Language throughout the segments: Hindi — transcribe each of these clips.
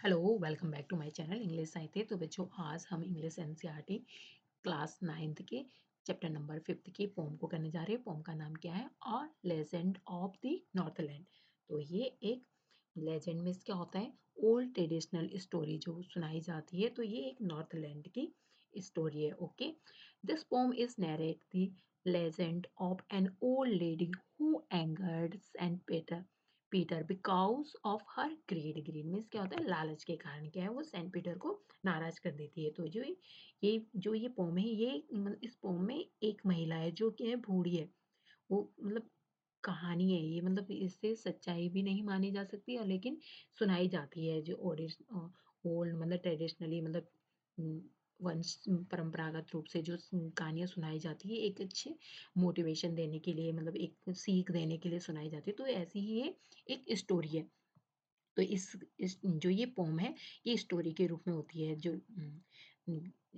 Hello, welcome back to my channel English साहित्य। तो बच्चों आज हम इंग्लिश एनसीईआरटी क्लास 9th के चैप्टर नंबर 5th की पोम को करने जा रहे हैं। पोम का नाम क्या है? A legend of the Northland. तो ये एक लेजेंड में क्या होता है? ओल्ड ट्रेडिशनल स्टोरी जो सुनाई जाती है। तो ये एक नॉर्थलैंड की स्टोरी है। Okay, this poem is narrate the legend of an old lady who angered and Peter Peter because of her greed means क्या होता है? लालच के कारण क्या है, वो सेंट पीटर को नाराज कर देती है। तो जो ये पोम है, ये इस पोम में एक महिला है जो कि है बूढ़ी है। वो मतलब कहानी है ये, मतलब इससे सच्चाई भी नहीं मानी जा सकती और लेकिन सुनाई जाती है जो ओल्ड मतलब ट्रेडिशनली मतलब वंश परंपरागत रूप से जो कहानियाँ सुनाई जाती है एक अच्छे मोटिवेशन देने के लिए, मतलब एक सीख देने के लिए सुनाई जाती है। तो ऐसी ही ये एक स्टोरी है। तो इस जो ये पोम है, ये स्टोरी के रूप में होती है।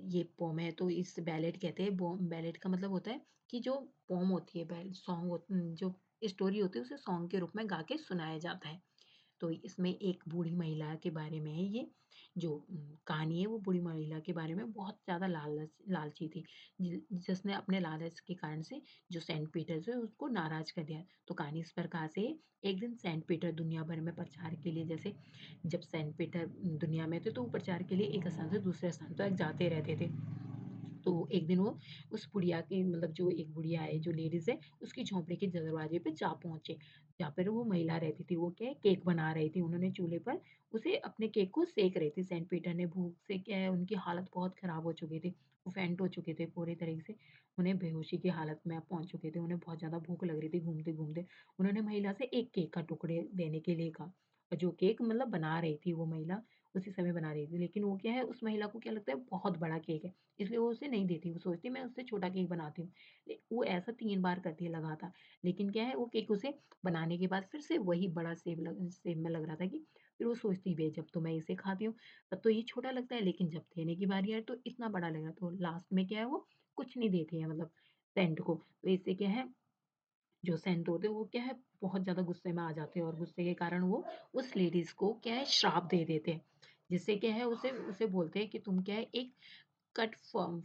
ये पोम है तो इस बैलेड कहते हैं। बैलेड का मतलब होता है कि जो पोम होती है, जो स्टोरी होती है उसे सॉन्ग के रूप में गा के सुनाया जाता है। तो इसमें एक बूढ़ी महिला के बारे में है ये। जो कहानी है वो बूढ़ी महिला के बारे में, बहुत ज़्यादा लालची थी, जिसने अपने लालच के कारण से जो सेंट पीटर है उसको नाराज कर दिया। तो कहानी इस प्रकार से है, एक दिन सेंट पीटर दुनिया भर में प्रचार के लिए, जैसे जब सेंट पीटर दुनिया में थे तो वो प्रचार के लिए एक स्थान से दूसरे स्थान तक जाते रहते थे। तो एक दिन वो उस बुढ़िया की, मतलब जो एक बुढ़िया है, जो लेडीज़ है, उसकी झोंपड़ी के दरवाजे पे जा पहुँचे। जहाँ पर वो महिला रहती थी, वो क्या है केक बना रही थी। उन्होंने चूल्हे पर उसे अपने केक को सेक रही थी। सेंट पीटर ने भूख से क्या है, उनकी हालत बहुत खराब हो चुकी थी। वो फेंट हो चुके थे पूरी तरीके से। उन्हें बेहोशी की हालत में पहुँच चुके थे। उन्हें बहुत ज़्यादा भूख लग रही थी घूमते-घूमते। उन्होंने महिला से एक केक का टुकड़े देने के लिए कहा। और जो केक मतलब बना रही थी वो महिला, उसी समय बना रही थी। लेकिन वो क्या है, उस महिला को क्या लगता है बहुत बड़ा केक है, इसलिए वो उसे नहीं देती। वो सोचती है मैं उससे छोटा केक बनाती हूँ। वो ऐसा 3 बार करती है लगातार। लेकिन क्या है, वो केक उसे बनाने के बाद फिर से वही बड़ा शेप में लग रहा था। कि फिर वो सोचती भी है जब तो मैं इसे खाती हूँ तब तो ये छोटा लगता है, लेकिन जब देने की बारी आए तो इतना बड़ा लग रहा है। तो लास्ट में क्या है, वो कुछ नहीं देती है मतलब सेंट को। तो इससे क्या है, जो सेंट होते हैं वो क्या है बहुत ज़्यादा गुस्से में आ जाते हैं और गुस्से के कारण वो उस लेडीज़ को क्या है श्राप दे देते हैं। जिससे क्या है, उसे उसे बोलते हैं कि तुम क्या है एक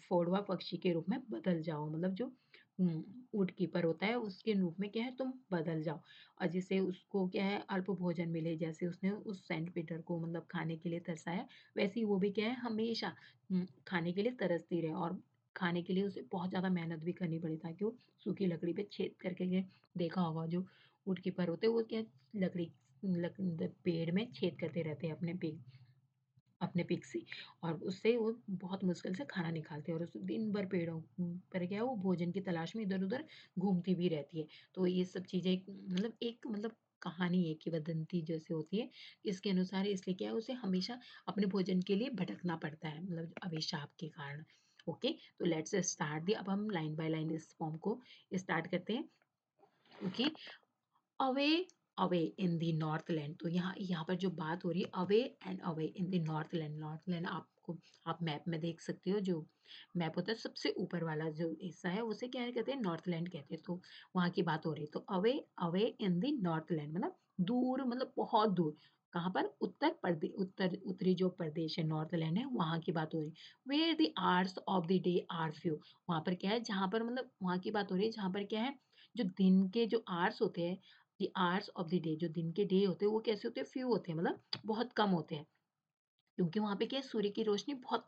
फोड़वा पक्षी के रूप में बदल जाओ। मतलब जो वुड कीपर होता है उसके रूप में क्या है तुम बदल जाओ। और जिससे उसको क्या है अल्प भोजन मिले, जैसे उसने उस सेंट पीटर को मतलब खाने के लिए तरसाया, वैसे ही वो भी क्या है हमेशा खाने के लिए तरसती रहे। और खाने के लिए उसे बहुत ज़्यादा मेहनत भी करनी पड़ी ताकि वो सूखी लकड़ी पे छेद करके के देखा होगा जो वुड कीपर होते हैं वो क्या लकड़ी पेड़ में छेद करते रहते हैं अपने पिक से। और उससे वो बहुत मुश्किल से खाना निकालती है और उस दिन भर पेड़ों पर क्या है वो भोजन की तलाश में इधर-उधर घूमती भी रहती है। तो ये सब चीज़ें मतलब कहानी है, किंवदंती जैसे होती है। इसके अनुसार इसलिए क्या है उसे हमेशा अपने भोजन के लिए भटकना पड़ता है, मतलब अभिशाप के कारण। ओके, तो लेट्स स्टार्ट दी। अब हम लाइन बाय लाइन इस फॉर्म को स्टार्ट करते हैं। Okay, away away in the Northland. तो यहाँ पर जो बात हो रही है away and away in the Northland. Northland आपको आप मैप में देख सकते हो। जो मैप होता है सबसे ऊपर वाला जो हिस्सा है उसे क्या कहते हैं, नॉर्थलैंड कहते हैं। तो वहाँ की बात हो रही है। तो away away in the Northland मतलब दूर, मतलब बहुत दूर। कहाँ पर? उत्तरी जो प्रदेश है नॉर्थलैंड है, वहाँ की बात हो रही है। Where the hours of the day are few. वहाँ पर क्या है, जहाँ पर मतलब वहाँ की बात हो रही है जहाँ पर क्या है, जो दिन के जो आवर्स होते हैं, the hours of the day, जो दिन के डे होते हैं वो कैसे होते हैं, फ्यू होते हैं, मतलब बहुत कम होते हैं। क्योंकि वहाँ पे क्या है सूर्य की रोशनी बहुत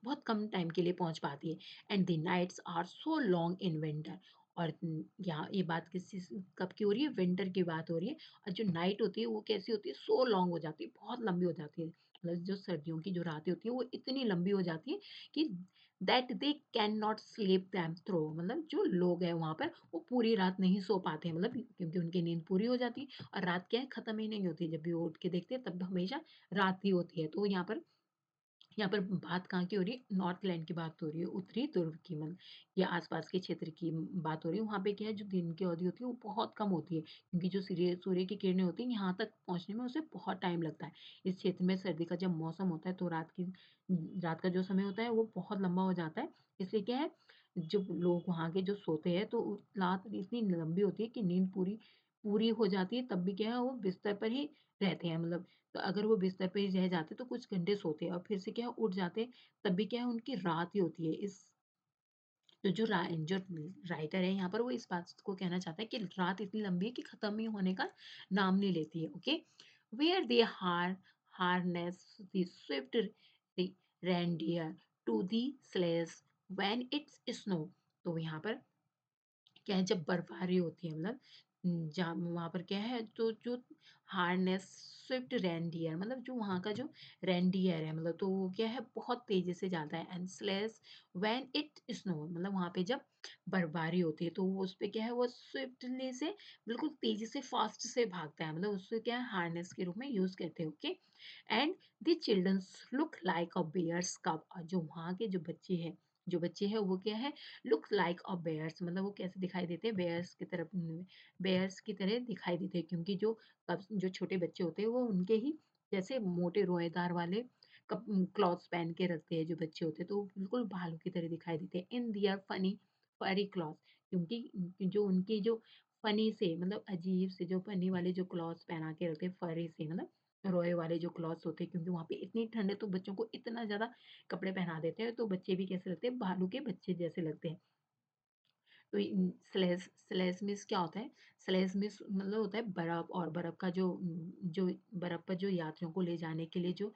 बहुत कम टाइम के लिए पहुँच पाती है। And the nights are so long in winter. और यहाँ ये बात कब की हो रही है, विंटर की बात हो रही है। और जो नाइट होती है वो कैसी होती है, सो लॉन्ग हो जाती है, बहुत लंबी हो जाती है। मतलब जो सर्दियों की जो रातें होती है वो इतनी लंबी हो जाती है कि that they can not sleep them through. मतलब जो लोग हैं वहाँ पर वो पूरी रात नहीं सो पाते हैं, मतलब क्योंकि उनकी नींद पूरी हो जाती है। और रात क्या है खत्म ही नहीं होती, जब भी वो उठ के देखते हैं तब हमेशा रात ही होती है। तो यहाँ पर बात कहाँ की हो रही है, नॉर्थलैंड की बात हो रही है, उत्तरी ध्रुव की, मतलब या आसपास के क्षेत्र की बात हो रही है। वहाँ पे क्या है जो दिन की अवधि होती है वो बहुत कम होती है, क्योंकि जो सूर्य की किरणें होती हैं यहाँ तक पहुँचने में उसे बहुत टाइम लगता है। इस क्षेत्र में सर्दी का जब मौसम होता है तो रात का जो समय होता है वो बहुत लंबा हो जाता है। इसलिए क्या है, जब लोग वहाँ के जो सोते हैं तो रात इतनी लंबी होती है कि नींद पूरी पूरी हो जाती है तब भी क्या है वो बिस्तर पर ही रहते हैं मतलब तो अगर वो बिस्तर पे ही रह जाते तो कुछ घंटे सोते हैं और फिर से क्या है उठ जाते तब भी क्या है उनकी रात ही होती है। इस तो जो राइटर है यहाँ पर वो इस बात को कहना चाहता है कि रात इतनी लंबी है कि खत्म ही होने का नाम नहीं लेती है। Okay, where they harness the swift reindeer to the sledge when it's snow. तो यहाँ पर क्या है जब बर्फबारी होती है मतलब जहाँ वहाँ पर क्या है तो जो हार्नेस स्विफ्ट रेनडियर मतलब जो वहाँ का जो रेनडियर है मतलब तो वो क्या है बहुत तेजी से जाता है and slash when it snow मतलब वहाँ पे जब बर्फबारी होती है तो वो उस पे क्या है वो स्विफ्टली से बिल्कुल तेजी से फास्ट से भागता है मतलब उससे क्या है हार्नेस के रूप में यूज करते हैं। Okay, and the childrens look like a bears cub. जो वहाँ के जो बच्चे हैं वो क्या है लुक लाइक अ बेयर्स मतलब वो कैसे दिखाई देते हैं बेयर्स की तरह दिखाई देते हैं क्योंकि जो छोटे बच्चे होते हैं वो उनके ही जैसे मोटे रोएदार वाले क्लॉथ्स पहन के रखते हैं जो बच्चे होते हैं तो वो बिल्कुल भालू की तरह दिखाई देते हैं इन दियर फनी फरी क्लॉथ क्योंकि जो उनके जो फनी से मतलब अजीब से जो फनी वाले जो क्लॉथ्स पहना के रखते हैं फरी से मतलब रोए वाले जो क्लॉथ्स होते हैं क्योंकि वहाँ पे इतनी ठंड है तो बच्चों को इतना ज़्यादा कपड़े पहना देते हैं तो बच्चे भी कैसे लगते हैं भालू के बच्चे जैसे लगते हैं। तो स्लेश मिस क्या होता है स्लेश मिस मतलब होता है बर्फ और बर्फ का जो बर्फ पर जो यात्रियों को ले जाने के लिए जो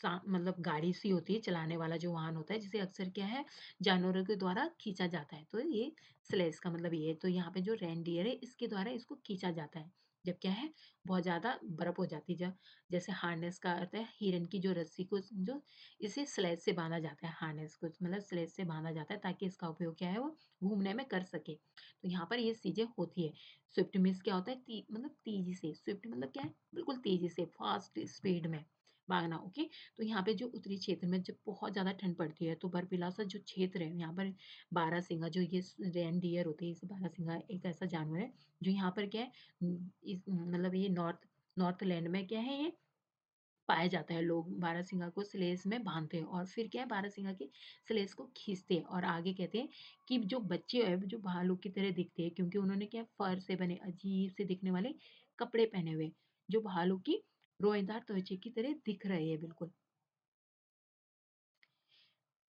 मतलब गाड़ी सी होती है चलाने वाला जो वाहन होता है जिसे अक्सर क्या है जानवरों के द्वारा खींचा जाता है तो ये स्लेज का मतलब ये है तो यहाँ पे जो रेनडियर है इसके द्वारा इसको खींचा जाता है जब क्या है बहुत ज्यादा बर्फ हो जाती है जब जैसे हार्नेस का अर्थ है हिरन की जो रस्सी को जो इसे स्लेज से बांधा जाता है हार्नेस को मतलब स्लेज से बांधा जाता है ताकि इसका उपयोग क्या है वो घूमने में कर सके तो यहाँ पर ये चीजें होती है। स्विफ्ट मीन्स क्या होता है मतलब तेजी से स्विफ्ट मतलब क्या है बिल्कुल तेजी से फास्ट स्पीड में भागना। ओके, तो यहाँ पे जो उत्तरी क्षेत्र में जब बहुत ज़्यादा ठंड पड़ती है तो बर्फीला सा जो क्षेत्र है यहाँ पर बारहसिंगा जो ये रेनडियर होते हैं इस बारहसिंगा एक ऐसा जानवर है जो यहाँ पर क्या है इस मतलब ये नॉर्थ लैंड में क्या है ये पाया जाता है। लोग बारहसिंगा को स्लेज में बांधते हैं और फिर क्या है बारहसिंगा के स्लेज को खींचते हैं और आगे कहते हैं कि जो बच्चे है जो भालू की तरह दिखते हैं क्योंकि उन्होंने क्या फर से बने अजीब से दिखने वाले कपड़े पहने हुए जो भालू की रोएदार त्वचा की तरह दिख रहे हैं बिल्कुल।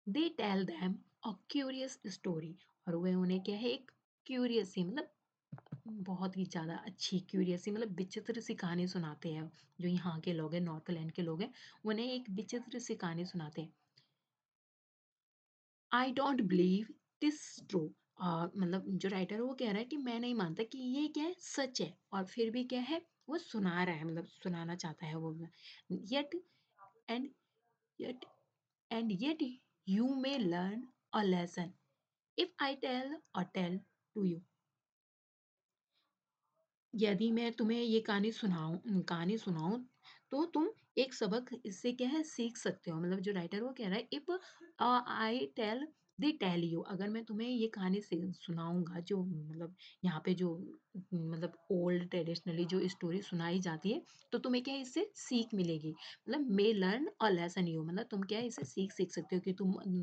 They tell them a curious story और वह उन्हें क्या है एक क्यूरियस सी मतलब बहुत ही ज़्यादा अच्छी क्यूरियस सी मतलब विचित्र सी कहानी सुनाते हैं। जो यहाँ के लोग हैं नॉर्थ लैंड के लोग हैं उन्हें एक विचित्र सी कहानी सुनाते हैं। I don't believe this true मतलब जो राइटर है वो कह रहा है कि मैं नहीं मानता कि ये क्या है सच है और फिर भी क्या है वो सुना रहा है मतलब सुनाना चाहता है वो yet and yet yet you may learn a lesson if I tell you। यदि मैं तुम्हें ये कहानी सुनाऊं तो तुम एक सबक इससे क्या है सीख सकते हो। मतलब जो राइटर वो कह रहा है इफ आई टेल यू अगर मैं तुम्हें ये कहानी सुनाऊंगा जो मतलब यहाँ पे जो मतलब ओल्ड ट्रेडिशनली जो स्टोरी सुनाई जाती है तो तुम्हें क्या है इससे सीख मिलेगी। मतलब मे लर्न अ लेसन यू मतलब तुम क्या है इससे सीख सकते हो कि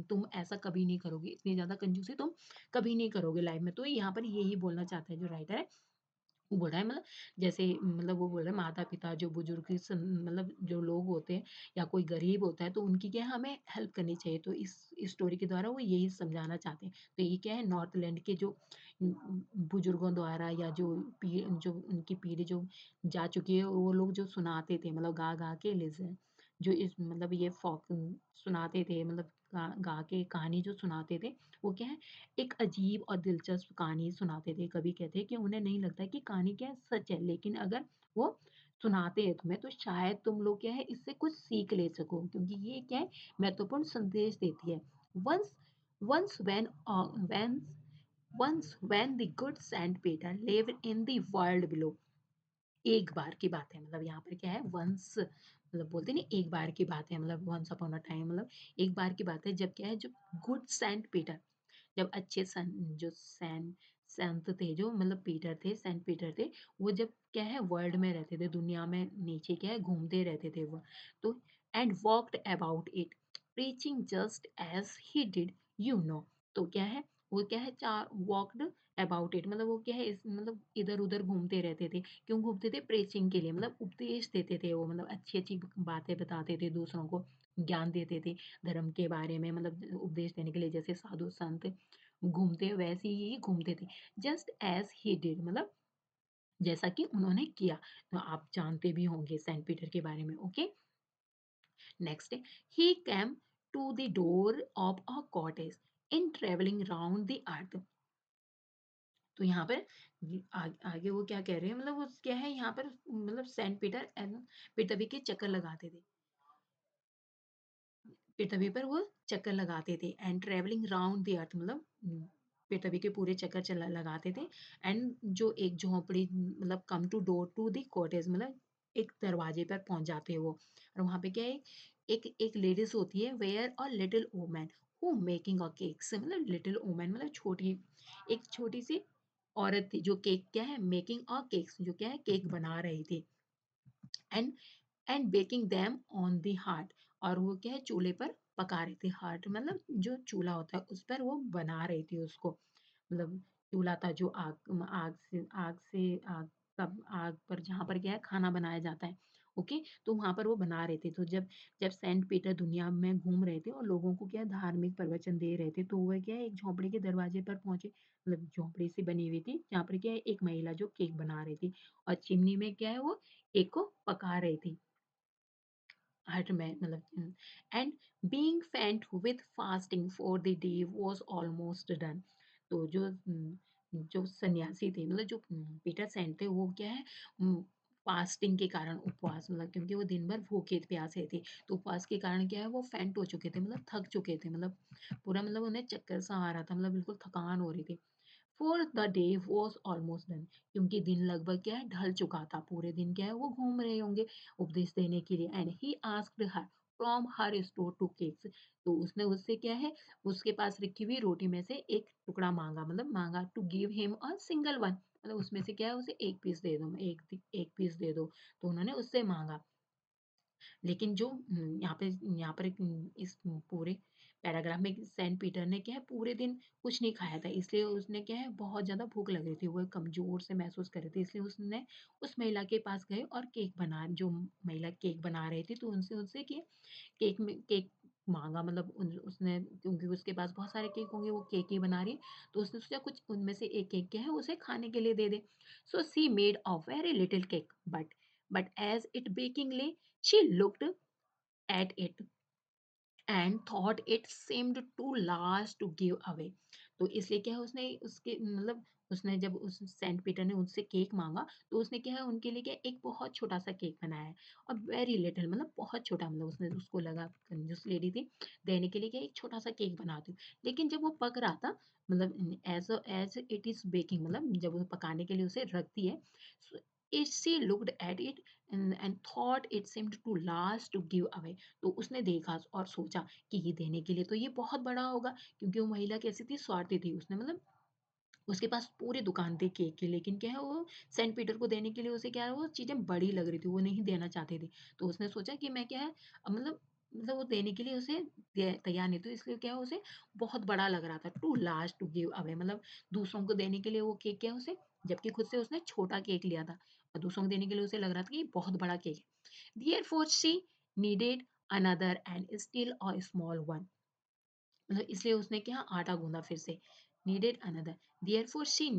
तुम ऐसा कभी नहीं करोगे इतनी ज्यादा कंजूसी तुम कभी नहीं करोगे लाइफ में। तो यहाँ पर यही बोलना चाहता है जो राइटर है वो बोल रहा है मतलब जैसे मतलब वो बोल रहा है माता-पिता जो बुजुर्ग मतलब जो लोग होते हैं या कोई गरीब होता है तो उनकी क्या है हमें हेल्प करनी चाहिए। तो इस स्टोरी के द्वारा वो यही समझाना चाहते हैं। तो ये क्या है नॉर्थ लैंड के जो बुजुर्गों द्वारा या जो उनकी पीढ़ी जो जा चुकी है वो लोग जो सुनाते थे मतलब गा-गा के लिसन जो इस मतलब ये फ़ोक सुनाते थे मतलब गा के कहानी जो सुनाते थे वो क्या है एक अजीब और दिलचस्प कहानी सुनाते थे। कभी कहते हैं कि उन्हें नहीं लगता कि कहानी क्या है सच है लेकिन अगर वो सुनाते हैं तुम्हें तो शायद तुम लोग क्या है इससे कुछ सीख ले सको क्योंकि ये क्या है महत्वपूर्ण संदेश देती है। Once once when the good Saint Peter lived in the world below। एक बार की बात है मतलब यहाँ पर क्या है वंस मतलब बोलते नहीं एक बार की बात है मतलब वंस अपॉन अ टाइम मतलब एक बार की बात है जब क्या है जो गुड सेंट पीटर जब अच्छे जो संत थे जो मतलब पीटर थे सेंट पीटर थे वो जब क्या है वर्ल्ड में रहते थे दुनिया में नीचे क्या है घूमते रहते थे वो तो and walked about it preaching just as he did you know. तो क्या है वो क्या है चार वॉकड अबाउट इट, मतलब वो क्या है, इस मतलब इधर-उधर घूमते रहते थे। क्यों घूमते थे? प्रीचिंग के लिए, मतलब उपदेश देते थे वो, मतलब अच्छी-अच्छी बातें बताते थे दूसरों को, ज्ञान देते थे धर्म के बारे में, मतलब उपदेश देने के लिए जैसे साधु-संत घूमते वैसे ही घूमते थे। जस्ट एज़ ही डिड, मतलब जैसा कि उन्होंने किया। तो आप जानते भी होंगे सेंट पीटर के बारे में, ओके? नेक्स्ट है, he came to the door of a cottage in travelling round the earth. तो यहाँ पर आगे वो क्या कह रहे हैं, मतलब वो क्या है यहाँ पर, मतलब सेंट पीटर एंड पृथ्वी के चक्कर लगाते थे, पृथ्वी पर वो चक्कर लगाते थे, एंड ट्रेवलिंग राउंड द अर्थ, मतलब पृथ्वी के पूरे चक्कर चला लगाते थे। एंड जो एक झोंपड़ी, मतलब come to door to the cottage, मतलब एक दरवाजे पर पहुंच जाते हैं वो, और वहां पे क्या है, एक एक लेडीज होती है, where a little woman who making a cakes, मतलब लिटिल वुमन मतलब छोटी, एक छोटी सी औरत थी जो केक क्या है, मेकिंग अ केक्स, जो क्या है केक बना रही थी, and and baking them on the heart, और वो क्या है चूल्हे पर पका रही थी। हार्ट मतलब जो चूल्हा होता है उस पर वो बना रही थी उसको, मतलब चूल्हा था जो आग तब आग पर जहाँ पर क्या है खाना बनाया जाता है, ओके? तो वहां पर वो बना रहे थे। तो जब जब सेंट पीटर दुनिया में घूम रहे थे और लोगों को क्या है धार्मिक प्रवचन दे रहे थे, तो वह क्या है एक झोंपड़ी के दरवाजे पर पहुंचे, मतलब झोंपड़ी सी बनी हुई थी जहाँ पर क्या है एक महिला जो केक बना रही थी, और चिमनी में क्या है वो केक को पका रही थी, हट में मतलब, एंड बीइंग फेंट with fasting for the day was almost done. तो जो सन्यासी थे, मतलब जो पीटर सेंट थे, वो क्या है फास्टिंग के कारण, उपवास, मतलब क्योंकि वो दिन भर भूखे प्यासे थे, तो उपवास के कारण क्या है वो फेंट हो चुके थे, मतलब थक चुके थे, मतलब पूरा, मतलब उन्हें चक्कर सा आ रहा था, मतलब बिल्कुल थकान हो रही थी। For the day was almost done, क्योंकि दिन लगभग क्या है ढल चुका था, पूरे दिन क्या है वो घूम रहे होंगे उपदेश देने के लिए। And he asked her from her store to cakes, तो उसने उससे क्या है उसके पास रखी हुई रोटी में से एक टुकड़ा मांगा, मतलब मांगा to give him a single one, मतलब उसमें से क्या है उसे एक पीस दे दो, एक पीस दे दो, तो उन्होंने उससे मांगा। लेकिन जो यहाँ पर इस पूरे पैराग्राफ में सेंट पीटर ने क्या है पूरे दिन कुछ नहीं खाया था, इसलिए उसने क्या है बहुत ज़्यादा भूख लग रही थी, वो कमज़ोर से महसूस कर रही थी, इसलिए उसने उस महिला के पास गए और केक बना जो महिला केक बना रही थी, तो उनसे उससे कि केक माँगा, मतलब उसने, क्योंकि उसके पास बहुत सारे केक होंगे, वो केक ही बना रही है, तो उसने सोचा कुछ उनमें से एक केक क्या है उसे खाने के लिए दे दे। So she made a very little cake, but as it bakingly she looked at it and thought it seemed too large to give away. तो इसलिए क्या है उसने उसके मतलब उसने जब उस सेंट पीटर ने उनसे केक मांगा, तो उसने क्या है उनके लिए क्या एक बहुत छोटा सा केक बनाया है, और वेरी लिटिल मतलब बहुत छोटा, मतलब उसने उसको लगा कंजूस लेडी थी देने के लिए क्या एक छोटा सा केक बनाती हूँ, लेकिन जब वो पक रहा था, मतलब एज इट इज बेकिंग, मतलब जब वो पकाने के लिए उसे रखती है, it she looked at it and thought it seemed too large to give away. तो उसने देखा और सोचा कि ये देने के लिए तो ये बहुत बड़ा होगा, क्योंकि वो महिला कैसी थी स्वार्थी थी, उसने मतलब उसके पास पूरी दुकान थी केक की, लेकिन क्या है वो सेंट पीटर को देने के लिए उसे क्या है वो चीजें बड़ी लग रही थी, वो नहीं देना चाहती थी। तो उसने सोचा कि मैं क्या है मतलब वो देने के लिए उसे तैयार नहीं, तो इसलिए क्या है उसे बहुत बड़ा लग रहा था, too large to give away, मतलब दूसरों को देने के लिए वो केक क्या है उसे, जबकि खुद से उसने छोटा केक लिया था, और दूसरों को देने के लिए उसे लग रहा था कि ये बहुत बड़ा केक है। Therefore she needed another and still a small one, मतलब इसलिए उसने क्या आटा गूंदा फिर से, needed another, therefore she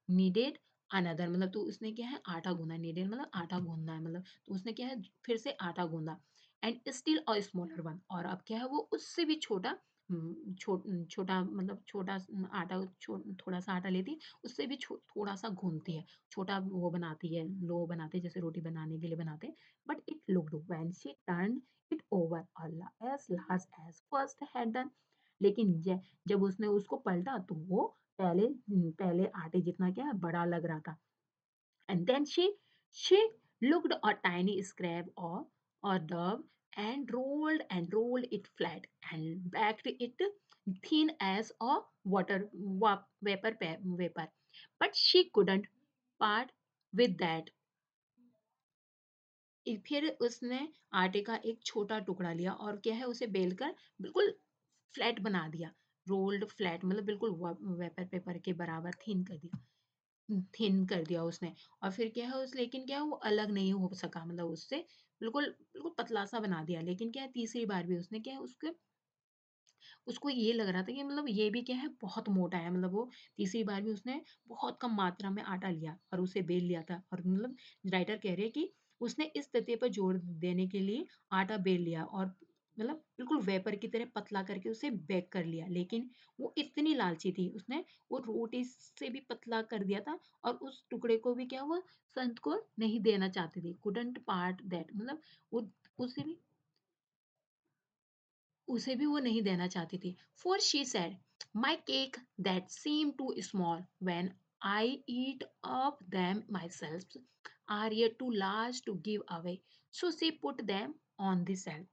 needed another, मतलब तो उसने क्या है आटा गूंदा, नीडेड मतलब आटा गूंदना है, मतलब तो उसने क्या है फिर से आटा गूंदा, and still a smaller one, और अब क्या है वो उससे भी छोटा, छोटा मतलब छोटा आटा थोड़ा सा आटा लेती है, उससे भी थोड़ा सा गूंदती है, छोटा वो बनाती है, लो बनाते हैं जैसे रोटी बनाने के लिए बनाते हैं, but it looked when she turned it over as large as first had done, लेकिन जब उसने उसको पलटा तो वो पहले आटे जितना क्या है बड़ा लग रहा था, and then she looked a tiny scrap or dove and rolled it flat and baked it thin as a vapor, but she couldn't part with that। फिर उसने आटे का एक छोटा टुकड़ा लिया और क्या है उसे बेलकर बिल्कुल फ्लैट बना दिया, रोल्ड फ्लैट मतलब बिल्कुल वेपर पेपर के बराबर थिन कर दिया उसने। और फिर क्या है उस लेकिन क्या है वो अलग नहीं हो सका मतलब उससे बिल्कुल बिल्कुल पतला सा बना दिया। लेकिन क्या है तीसरी बार भी उसने क्या है उसके उसको ये लग रहा था कि मतलब ये भी क्या है बहुत मोटा है। मतलब वो तीसरी बार भी उसने बहुत कम मात्रा में आटा लिया और उसे बेल लिया था। और मतलब राइटर कह रहे हैं कि उसने इस तथ्य पर जोर देने के लिए आटा बेल लिया और मतलब बिल्कुल वेपर की तरह पतला करके उसे बेक कर लिया। लेकिन वो इतनी लालची थी उसने वो रोटी से भी पतला कर दिया था और उस टुकड़े को भी क्या हुआ संत को नहीं देना चाहती थी। कुडंट पार्ट दैट मतलब वो उसे भी वो नहीं देना चाहती थी। For she said, my cake that seemed too small when I eat up them myself are yet too large to give away. So she put them on the shelf.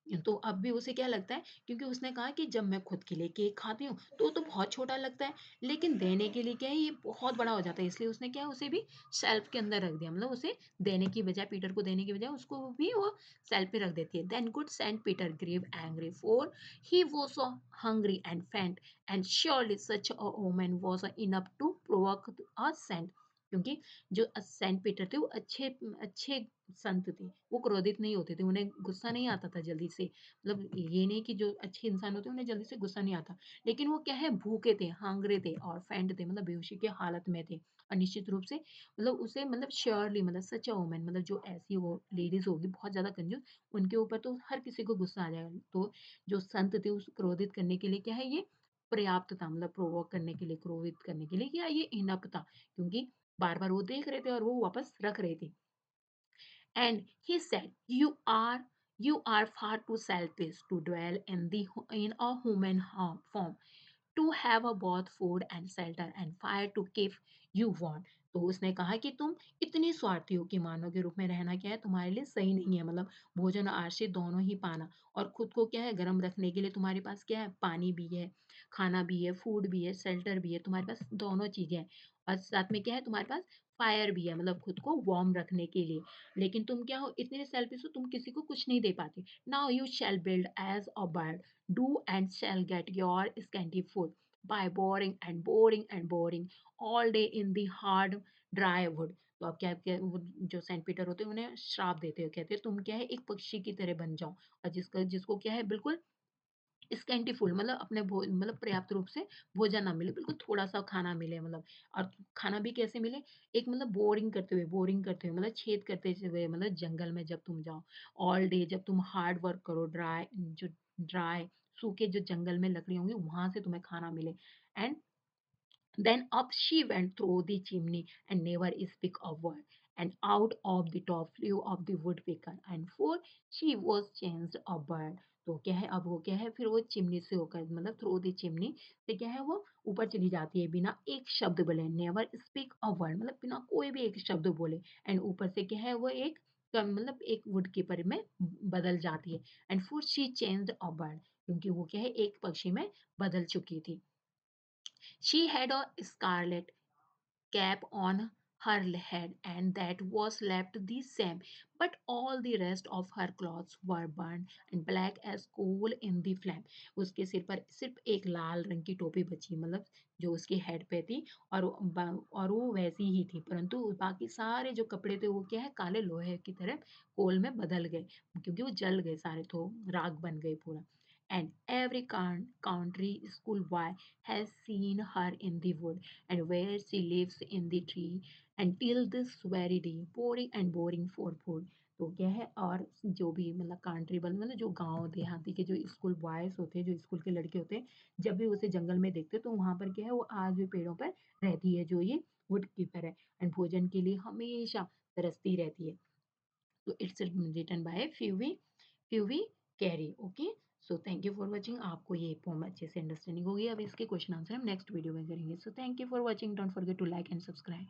तो अब भी उसे क्या लगता है क्योंकि उसने कहा कि जब मैं खुद के लिए केक खाती हूँ तो बहुत छोटा लगता है लेकिन देने के लिए क्या है ये बहुत बड़ा हो जाता है। इसलिए उसने क्या है उसे भी शेल्फ के अंदर रख दिया मतलब उसे देने की बजाय पीटर को देने की बजाय उसको भी वो शेल्फ पे रख देती है। Then good Saint Peter grew angry for he was so hungry and faint and surely such a woman was enough to provoke a saint. क्योंकि जो सेंट पीटर थे वो अच्छे अच्छे संत थे। वो क्रोधित नहीं होते थे, उन्हें गुस्सा नहीं आता था जल्दी से। मतलब ये नहीं कि जो अच्छे इंसान होते हैं उन्हें जल्दी से गुस्सा नहीं आता। लेकिन वो क्या है भूखे थे, हंग्री थे और फैंट थे मतलब बेहोशी की हालत में थे। और निश्चित रूप से मतलब उसे मतलब श्योरली मतलब सच अ वुमन मतलब जो ऐसी वो लेडीज़ होगी बहुत ज़्यादा कंजूस, उनके ऊपर तो हर किसी को गुस्सा आ जाएगा। तो जो संत थे उस क्रोधित करने के लिए क्या है ये पर्याप्त था मतलब प्रोवोक करने के लिए, क्रोधित करने के लिए क्या ये इनफ था। क्योंकि बार-बार वो देख रहे थे और वो वापस रख रहे थे। And he said, You are far too selfish to dwell in a human form, to have a both food and shelter and fire to keep you warm. तो उसने कहा कि तुम इतनी स्वार्थी हो कि मानव के रूप में रहना क्या है तुम्हारे लिए सही नहीं है। मतलब भोजन और आश्रय दोनों ही पाना और खुद को क्या है गर्म रखने के लिए तुम्हारे पास क्या है पानी भी है, खाना भी है, फूड भी है, शेल्टर भी है, तुम्हारे पास दोनों चीजें हैं। और साथ में क्या है तुम्हारे पास फायर भी है मतलब खुद को वार्म रखने के लिए। लेकिन तुम क्या हो इतने सेल्फिश हो तुम किसी को कुछ नहीं दे पाते। Now you shall build as a bird, do and shall get your scanty food by boring all day in the hard dry wood. तो अब क्या वो जो सेंट पीटर होते हैं उन्हें श्राप देते हैं कहते हैं तुम क्या है एक पक्षी की तरह बन जाओ और जिसको क्या है बिल्कुल स्कैंटी फूड मतलब अपने मतलब पर्याप्त रूप से भोजन ना मिले, बिल्कुल थोड़ा-सा खाना मिले मतलब। और खाना भी कैसे मिले? एक मतलब बोरिंग करते हुए मतलब छेद करते हुए मतलब जंगल में जब तुम जाओ, ऑल डे जब तुम हार्ड वर्क करो, ड्राई सूखे जो जंगल में लकड़ी होंगी, वहाँ से तुम्हें खाना मिले। And then up she went through the chimney and never speak a word. And out of the top flew of the woodpecker, and for she was changed a bird. तो क्या है अब वो क्या है फिर वो चिमनी से होकर मतलब थ्रू द चिमनी से क्या है वो ऊपर चली जाती है बिना एक शब्द बोले। नेवर स्पीक अ वर्ड मतलब बिना कोई भी एक शब्द बोले। एंड ऊपर से क्या है वो एक मतलब एक वुड कीपर में बदल जाती है। And for she changed a bird क्योंकि वो क्या है एक पक्षी में बदल चुकी थी। She had a scarlet cap on her head, and that was left the same, but all the rest of her clothes were burned and black as coal in the flame. उसके सिर पर सिर्फ एक लाल रंग की टोपी बची मतलब जो उसकी हेड पे थी और वो वैसी ही थी परंतु बाकी सारे जो कपड़े थे वो क्या है काले लोहे की तरह कोल में बदल गए क्योंकि वो जल गए सारे तो राख बन गए पूरा। And every country school boy has seen her in the wood and where she lives in the tree until this very day, boring for food. तो क्या है और जो भी मतलब कंट्री बल मतलब जो गांव देहाती के जो स्कूल बॉयज होते हैं जो स्कूल के लड़के होते हैं जब भी उसे जंगल में देखते हैं तो वहां पर क्या है वो आज भी पेड़ों पर रहती है जो ये वुड कीपर है एंड भोजन के लिए हमेशा तरसती रहती है। तो it's written by Phoebe Cary. Okay so thank you for watching. आपको ये पोम अच्छे से अंडरस्टैंडिंग होगी। अब इसके क्वेश्चन आंसर हम नेक्स्ट वीडियो में करेंगे। So thank you for watching. Don't forget to like and subscribe.